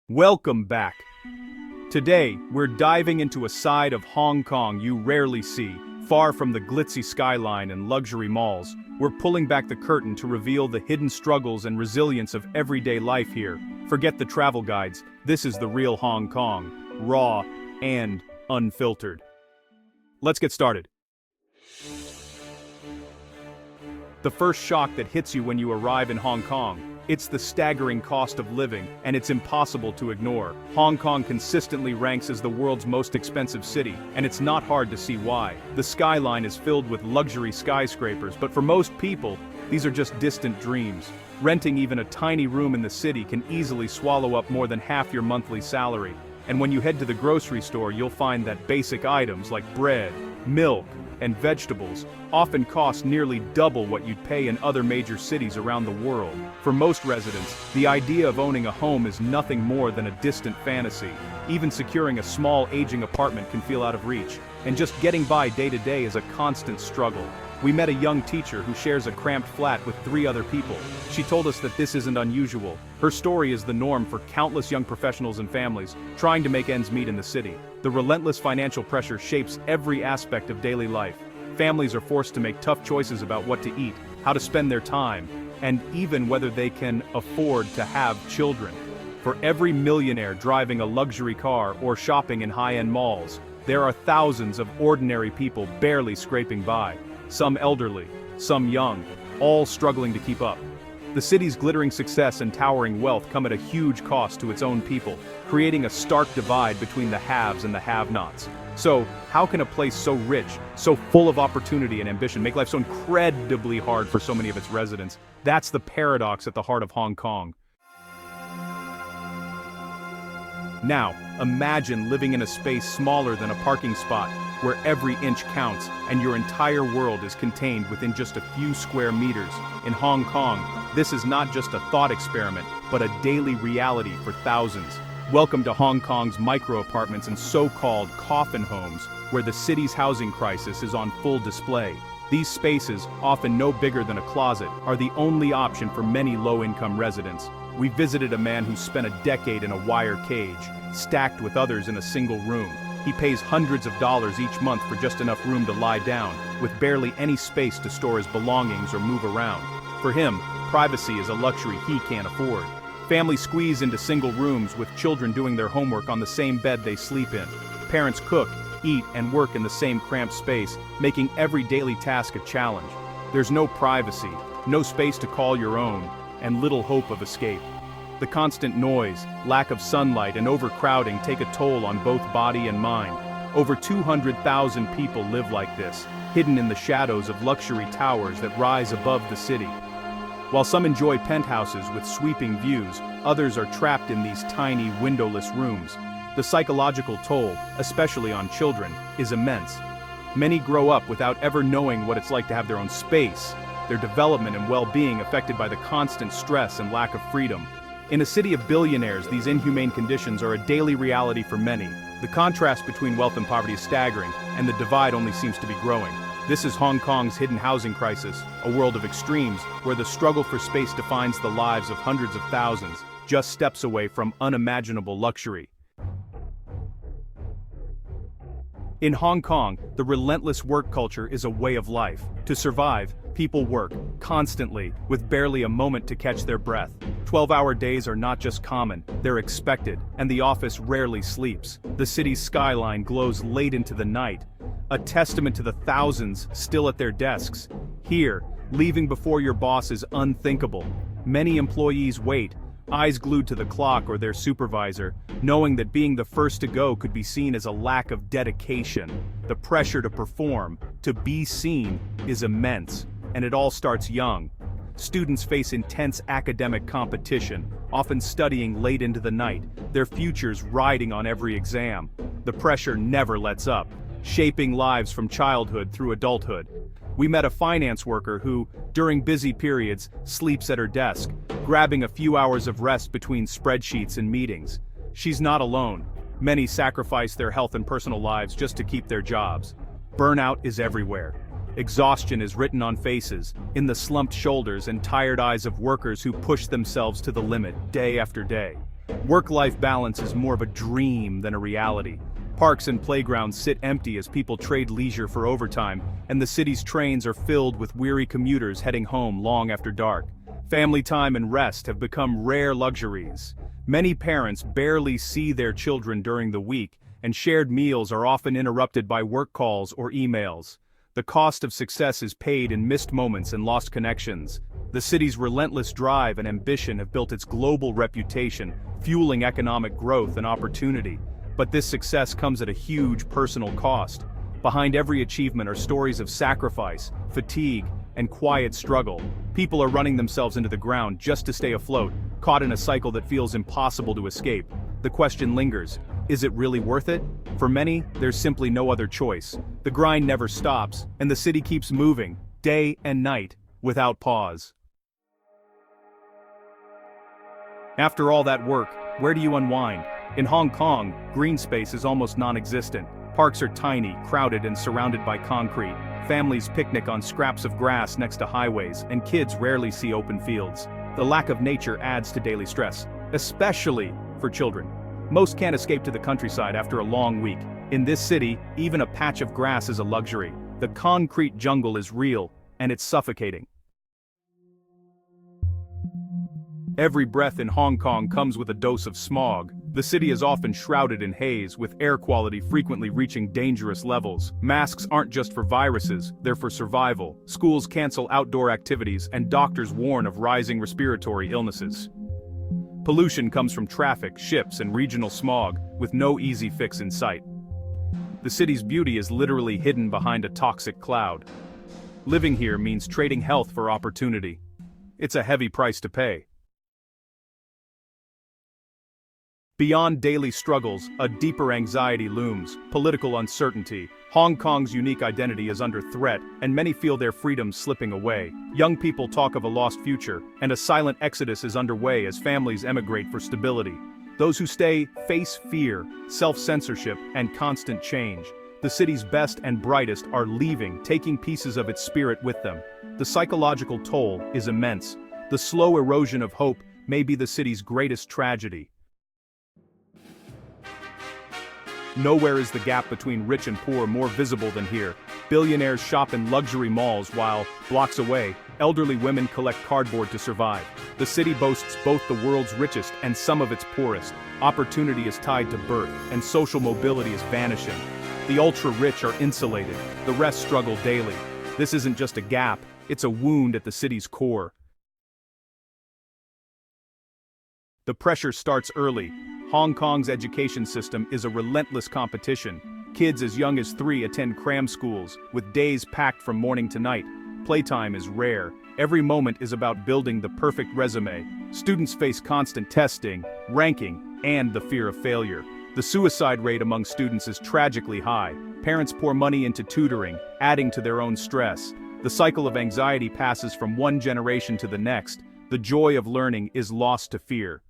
Welcome back. Today, we're diving into a side of Hong Kong you rarely see. Far from the glitzy skyline and luxury malls, we're pulling back the curtain to reveal the hidden struggles and resilience of everyday life here. Forget the travel guides, this is the real Hong Kong, raw and unfiltered. Let's get started. The first shock that hits you when you arrive in Hong Kong. It's the staggering cost of living, and it's impossible to ignore. Hong Kong consistently ranks as the world's most expensive city, and it's not hard to see why. The skyline is filled with luxury skyscrapers, but for most people, these are just distant dreams. Renting even a tiny room in the city can easily swallow up more than half your monthly salary. And when you head to the grocery store, you'll find that basic items like bread, milk, and vegetables often cost nearly double what you'd pay in other major cities around the world. For most residents, the idea of owning a home is nothing more than a distant fantasy. Even securing a small, aging apartment can feel out of reach, and just getting by day to day is a constant struggle. We met a young teacher who shares a cramped flat with 3 other people. She told us that this isn't unusual. Her story is the norm for countless young professionals and families trying to make ends meet in the city. The relentless financial pressure shapes every aspect of daily life. Families are forced to make tough choices about what to eat, how to spend their time, and even whether they can afford to have children. For every millionaire driving a luxury car or shopping in high-end malls, there are thousands of ordinary people barely scraping by. Some elderly, some young, all struggling to keep up. The city's glittering success and towering wealth come at a huge cost to its own people, creating a stark divide between the haves and the have-nots. So, how can a place so rich, so full of opportunity and ambition, make life so incredibly hard for so many of its residents? That's the paradox at the heart of Hong Kong. Now, imagine living in a space smaller than a parking spot, where every inch counts and your entire world is contained within just a few square meters. In Hong Kong, this is not just a thought experiment, but a daily reality for thousands. Welcome to Hong Kong's micro-apartments and so-called coffin homes, where the city's housing crisis is on full display. These spaces, often no bigger than a closet, are the only option for many low-income residents. We visited a man who spent a decade in a wire cage, stacked with others in a single room. He pays hundreds of dollars each month for just enough room to lie down, with barely any space to store his belongings or move around. For him, privacy is a luxury he can't afford. Families squeeze into single rooms with children doing their homework on the same bed they sleep in. Parents cook, eat, and work in the same cramped space, making every daily task a challenge. There's no privacy, no space to call your own, and little hope of escape. The constant noise, lack of sunlight, and overcrowding take a toll on both body and mind. Over 200,000 people live like this, hidden in the shadows of luxury towers that rise above the city. While some enjoy penthouses with sweeping views, others are trapped in these tiny, windowless rooms. The psychological toll, especially on children, is immense. Many grow up without ever knowing what it's like to have their own space, their development and well-being affected by the constant stress and lack of freedom. In a city of billionaires, these inhumane conditions are a daily reality for many. The contrast between wealth and poverty is staggering, and the divide only seems to be growing. This is Hong Kong's hidden housing crisis, a world of extremes, where the struggle for space defines the lives of hundreds of thousands, just steps away from unimaginable luxury. In Hong Kong, the relentless work culture is a way of life. To survive, people work, constantly, with barely a moment to catch their breath. 12-hour days are not just common, they're expected, and the office rarely sleeps. The city's skyline glows late into the night, a testament to the thousands still at their desks. Here, leaving before your boss is unthinkable. Many employees wait, eyes glued to the clock or their supervisor, knowing that being the first to go could be seen as a lack of dedication. The pressure to perform, to be seen, is immense, and it all starts young. Students face intense academic competition, often studying late into the night, their futures riding on every exam. The pressure never lets up, shaping lives from childhood through adulthood. We met a finance worker who, during busy periods, sleeps at her desk, grabbing a few hours of rest between spreadsheets and meetings. She's not alone. Many sacrifice their health and personal lives just to keep their jobs. Burnout is everywhere. Exhaustion is written on faces, in the slumped shoulders and tired eyes of workers who push themselves to the limit day after day. Work-life balance is more of a dream than a reality. Parks and playgrounds sit empty as people trade leisure for overtime, and the city's trains are filled with weary commuters heading home long after dark. Family time and rest have become rare luxuries. Many parents barely see their children during the week, and shared meals are often interrupted by work calls or emails. The cost of success is paid in missed moments and lost connections. The city's relentless drive and ambition have built its global reputation, fueling economic growth and opportunity. But this success comes at a huge personal cost. Behind every achievement are stories of sacrifice, fatigue, and quiet struggle. People are running themselves into the ground just to stay afloat, caught in a cycle that feels impossible to escape. The question lingers, is it really worth it? For many, there's simply no other choice. The grind never stops, and the city keeps moving, day and night, without pause. After all that work, where do you unwind? In Hong Kong, green space is almost non-existent. Parks are tiny, crowded, and surrounded by concrete. Families picnic on scraps of grass next to highways, and kids rarely see open fields. The lack of nature adds to daily stress, especially for children. Most can't escape to the countryside after a long week. In this city, even a patch of grass is a luxury. The concrete jungle is real, and it's suffocating. Every breath in Hong Kong comes with a dose of smog. The city is often shrouded in haze, with air quality frequently reaching dangerous levels. Masks aren't just for viruses, they're for survival. Schools cancel outdoor activities, and doctors warn of rising respiratory illnesses. Pollution comes from traffic, ships, and regional smog, with no easy fix in sight. The city's beauty is literally hidden behind a toxic cloud. Living here means trading health for opportunity. It's a heavy price to pay. Beyond daily struggles, a deeper anxiety looms: political uncertainty. Hong Kong's unique identity is under threat, and many feel their freedoms slipping away. Young people talk of a lost future, and a silent exodus is underway as families emigrate for stability. Those who stay face fear, self-censorship, and constant change. The city's best and brightest are leaving, taking pieces of its spirit with them. The psychological toll is immense. The slow erosion of hope may be the city's greatest tragedy. Nowhere is the gap between rich and poor more visible than here. Billionaires shop in luxury malls while, blocks away, elderly women collect cardboard to survive. The city boasts both the world's richest and some of its poorest. Opportunity is tied to birth, and social mobility is vanishing. The ultra-rich are insulated, the rest struggle daily. This isn't just a gap, it's a wound at the city's core. The pressure starts early. Hong Kong's education system is a relentless competition. Kids as young as 3 attend cram schools, with days packed from morning to night. Playtime is rare. Every moment is about building the perfect resume. Students face constant testing, ranking, and the fear of failure. The suicide rate among students is tragically high. Parents pour money into tutoring, adding to their own stress. The cycle of anxiety passes from one generation to the next. The joy of learning is lost to fear.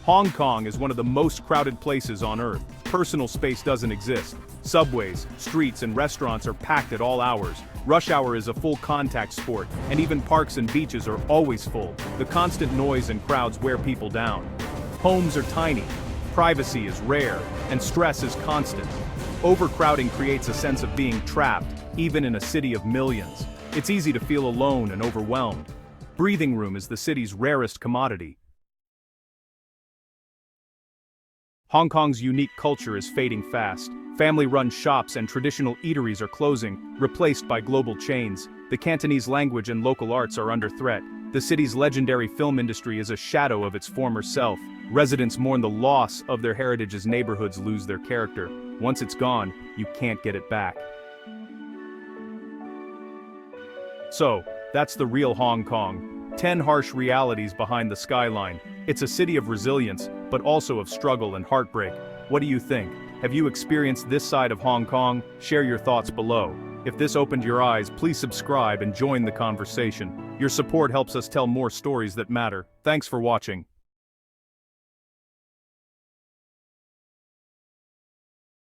Hong Kong is one of the most crowded places on Earth. Personal space doesn't exist. Subways, streets, and restaurants are packed at all hours. Rush hour is a full contact sport, and even parks and beaches are always full. The constant noise and crowds wear people down. Homes are tiny, privacy is rare, and stress is constant. Overcrowding creates a sense of being trapped, even in a city of millions. It's easy to feel alone and overwhelmed. Breathing room is the city's rarest commodity. Hong Kong's unique culture is fading fast. Family-run shops and traditional eateries are closing, replaced by global chains. The Cantonese language and local arts are under threat. The city's legendary film industry is a shadow of its former self. Residents mourn the loss of their heritage as neighborhoods lose their character. Once it's gone, you can't get it back. So, that's the real Hong Kong. 10 harsh realities behind the skyline. It's a city of resilience, but also of struggle and heartbreak. What do you think? Have you experienced this side of Hong Kong? Share your thoughts below. If this opened your eyes, please subscribe and join the conversation. Your support helps us tell more stories that matter. Thanks for watching.